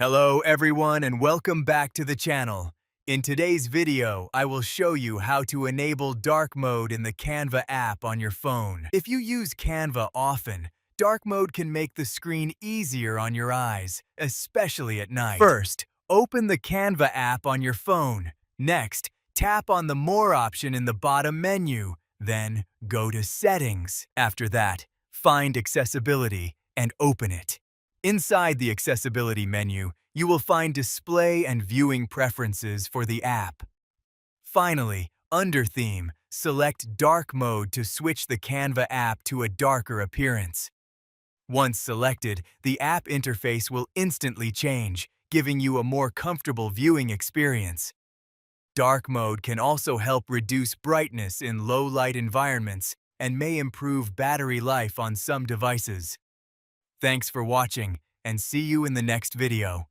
Hello everyone and welcome back to the channel. In today's video, I will show you how to enable dark mode in the Canva app on your phone. If you use Canva often, dark mode can make the screen easier on your eyes, especially at night. First, open the Canva app on your phone. Next, tap on the More option in the bottom menu. Then, go to Settings. After that, find Accessibility and open it. Inside the Accessibility menu, you will find Display and Viewing Preferences for the app. Finally, under Theme, select Dark Mode to switch the Canva app to a darker appearance. Once selected, the app interface will instantly change, giving you a more comfortable viewing experience. Dark mode can also help reduce brightness in low-light environments and may improve battery life on some devices. Thanks for watching, and see you in the next video.